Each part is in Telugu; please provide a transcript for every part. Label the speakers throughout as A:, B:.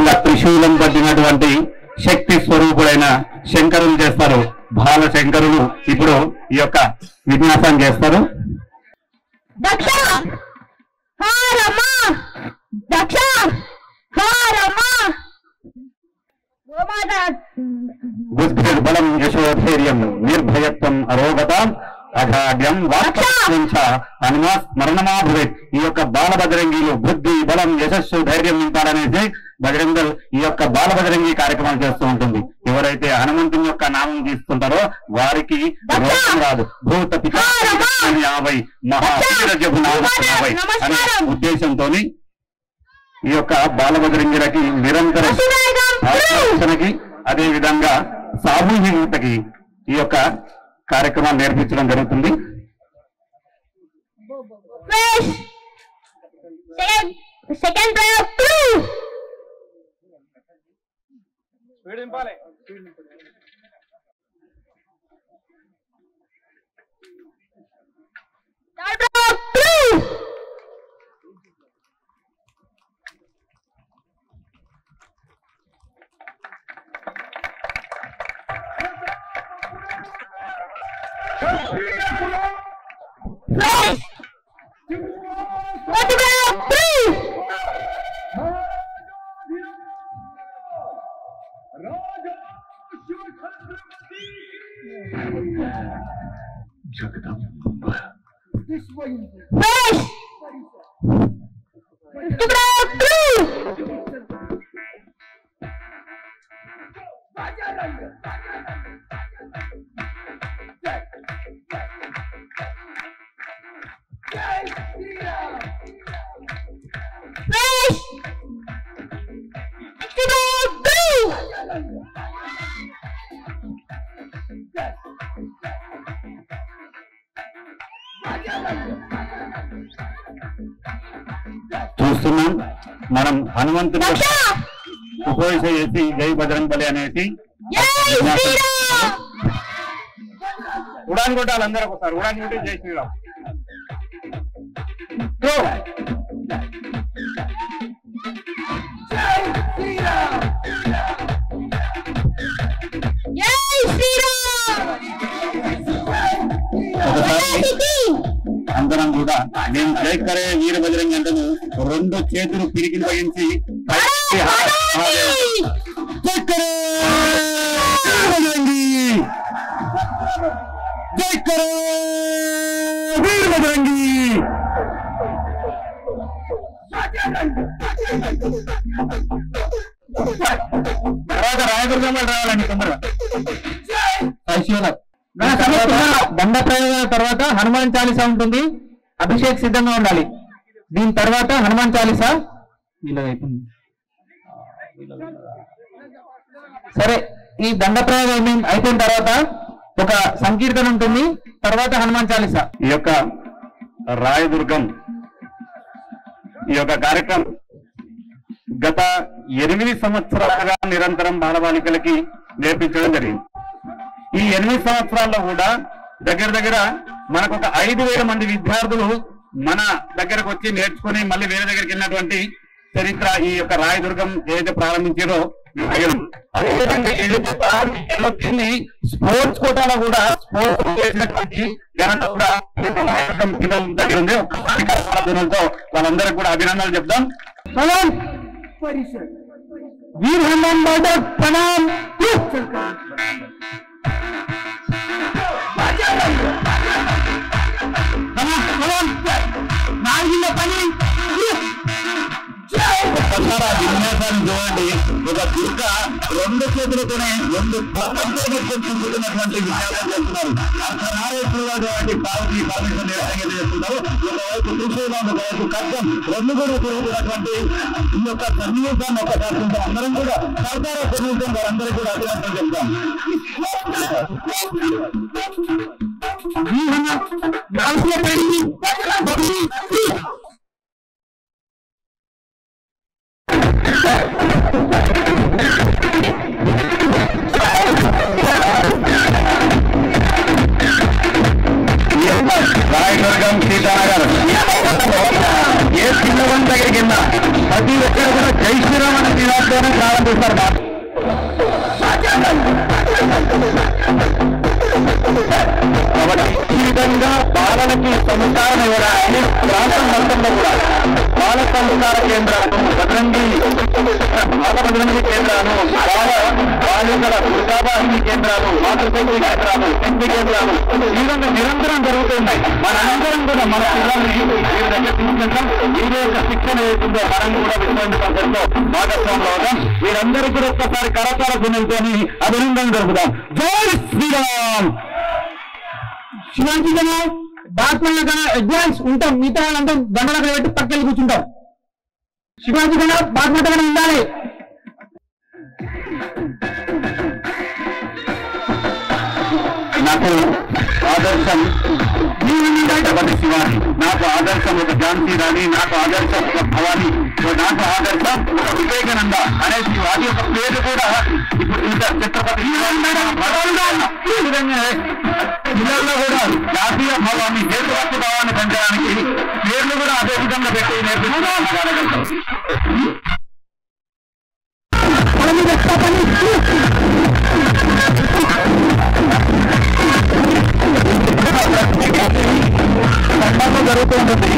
A: విధంగా త్రిశూలం పట్టినటువంటి శక్తి స్వరూపుడైన శంకరులు చేస్తారు. బాల శంకరులు ఇప్పుడు ఈ యొక్క విన్యాసం చేస్తారు. బలం యశోధైర్యం నిర్భయత్వం అరోగతాం అఘాడ్యం హనుమా స్మరణమాభువే. ఈ యొక్క బాలభద్రంగిలు బుద్ధి బలం యశస్సు ధైర్యం నింపాలనేసి బజరంగల్ ఈ యొక్క బాలభద్రంగి కార్యక్రమాలు చేస్తూ ఉంటుంది. ఎవరైతే హనుమంతుని యొక్క నామం తీసుకుంటారో వారికి రోగం రాదు. భూత పితామహ 50 మహావీరజగుణామహ 50 అనే ఉద్దేశంతో ఈ యొక్క బాలభద్రంగిలకి నిరంతర ఆకర్షణకి అదే విధంగా సామూహికతకి ఈ యొక్క కార్యక్రమాలు నేర్పించడం జరుగుతుంది. చూస్తున్నాం మనం హనుమంతుడు ఉపయోగ చేసి జై బజరంగబలి అనేసి ఉడాన్ కొట్టాలి. అందరూ ఒకసారి ఉడాన్ కొట్టి జై శ్రీరామ్. అందరం కూడా నేను జై కరే వీర బజరంగి అంటూ 2 చేతులు పిరికి పగించి జై కరే వీర బజరంగి. తర్వాత రాయదుర్గం రావాలండి తొందరగా. దండ ప్రయోగాల తర్వాత హనుమాన్ చాలీసా ఉంటుంది. అభిషేక్ సిద్ధంగా ఉండాలి. దీని తర్వాత హనుమాన్ చాలీసా సరే. ఈ దండ ప్రయోగం అయిపోయిన తర్వాత ఒక సంకీర్తన ఉంటుంది. తర్వాత హనుమాన్ చాలీసా. ఈ యొక్క రాయదుర్గం ఈ యొక్క కార్యక్రమం గత 8 సంవత్సరాలుగా నిరంతరం బాలబాలికలకి నేర్పించడం జరిగింది. ఈ 8 సంవత్సరాల్లో కూడా దగ్గర మనకు ఒక 5,000 మంది విద్యార్థులు మన దగ్గరకు వచ్చి నేర్చుకుని మళ్ళీ వేరే దగ్గరికి వెళ్ళినటువంటి చరిత్ర ఈ యొక్క రాయదుర్గం ఏదైతే ప్రారంభించారో అదేవిధంగా స్పోర్ట్స్ కోటాలో కూడా స్పోర్ట్స్ చేసినటువంటి ఘనత కూడా దగ్గర ఉంది. వాళ్ళందరికీ కూడా అభినందనలు చెప్తాం. వీర్ హనుమాన్ బార్డర్ ప్రణామ్. విన్యాసాన్ని చూడండి. ఒక దుర్గ 2 చేతులతోనే 2 పక్కనటువంటి విన్యాసం చేస్తున్నారు. అర్థనారేశ్వరుడు కాబట్టి పర్మిషన్ చేస్తున్నారు. ఒకవైపు త్రిశూలం ఒకవైపు ఖడ్గం 2 కూడా తిరుగుతున్నటువంటి ఈ యొక్క సన్నివేశాన్ని ఒకసారి అందరం కూడా సర్కార సన్నివేశం వారందరూ కూడా అభినందన చెప్తాం. రాయదుర్గం సీతానగర్ ఏ చిన్నవన్ దగ్గర కింద ప్రతి ఎక్కడ కూడా జై శ్రీరామ్ అనే నినాదంతోనే ప్రారంభిస్తారు. కాబట్టి ఈ విధంగా బాలలకి సంస్కారం ఇవ్వడానికి ప్రాంతం మొత్తంలో కూడా బాల సంస్కార కేంద్రాలు, బజరంగి కేంద్రాలు, బాలికల వృద్ధాభారతి కేంద్రాలు, మాతృశక్తి కేంద్రాలు, శక్తి కేంద్రాలు ఈ విధంగా నిరంతరం జరుగుతున్నాయి. మనందరం కూడా మన పిల్లల్ని వీరి దగ్గర తీసుకెళ్తాం. వీరి యొక్క శిక్షణ ఏతుందో మనం కూడా విశ్వవిద్యాలయంలో భాగస్వాములు అవుతాం. వీరందరూ కూడా ఒక్కసారి కరతాల గుణంతో అభినందన జరుపుదాం. జై శ్రీరామ్. శివాజీ గారు బాత్మల అడ్వాన్స్ ఉంటాం, మిగతా వాళ్ళంతా దండలకు పెట్టి పక్కన కూర్చుంటాం. శివాజీ గారు బాత్మగా ఉండాలి. నాకు ఆదర్శం ఛత్రపతి శివాజీ, నాకు ఆదర్శం ఒక ఝాన్సీ రాణి, నాకు ఆదర్శం ఒక భవానీ, నాకు ఆదర్శం ఒక వివేకానంద అనే శివాజీ యొక్క పేరు కూడా ఇప్పుడు ఛత్రపతి పిల్లల్లో కూడా జాతీయ భావాన్ని, దేశభక్తి భావాన్ని పెంచడానికి పేర్లు కూడా అదే విధంగా పెట్టి నేర్పించగలుగుతాం. జరుగుతుంటుంది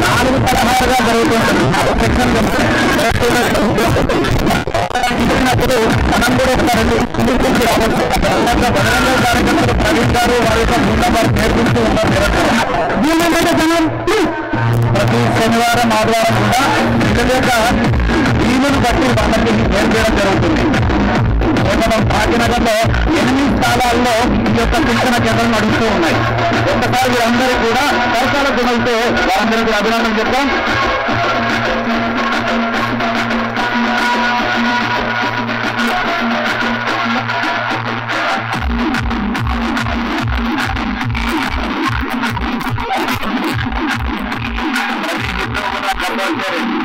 A: 4-16గా జరుగుతుంటుంది. ఇచ్చినప్పుడు మనం కూడా ఒక 2 బహిరంగ కార్యకర్తలు ప్రవీణ్ గారు వారి యొక్క బృందాలు నేర్పిస్తూ ఉన్నారు నిరంతరం. ప్రతి శనివారం ఆదివారం కూడా పిల్లల యొక్క వీలును బట్టి వాళ్ళకి నేర్పించడం జరుగుతుంది. మనం భాగ్యనగర్లో 8 స్థానాల్లో ఈ యొక్క శిక్షణ కేంద్రాలు నడుస్తూ ఉన్నాయి. ఒక్కసారి వీరందరూ కూడా కరతాల గుణంతో వారందరికీ అభినందన చెప్తాం.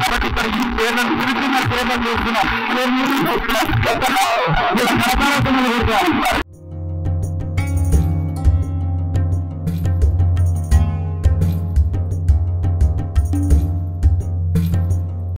A: కాబట్టి ఇక్కడ ఈ పేర్లను చూస్తున్నాం.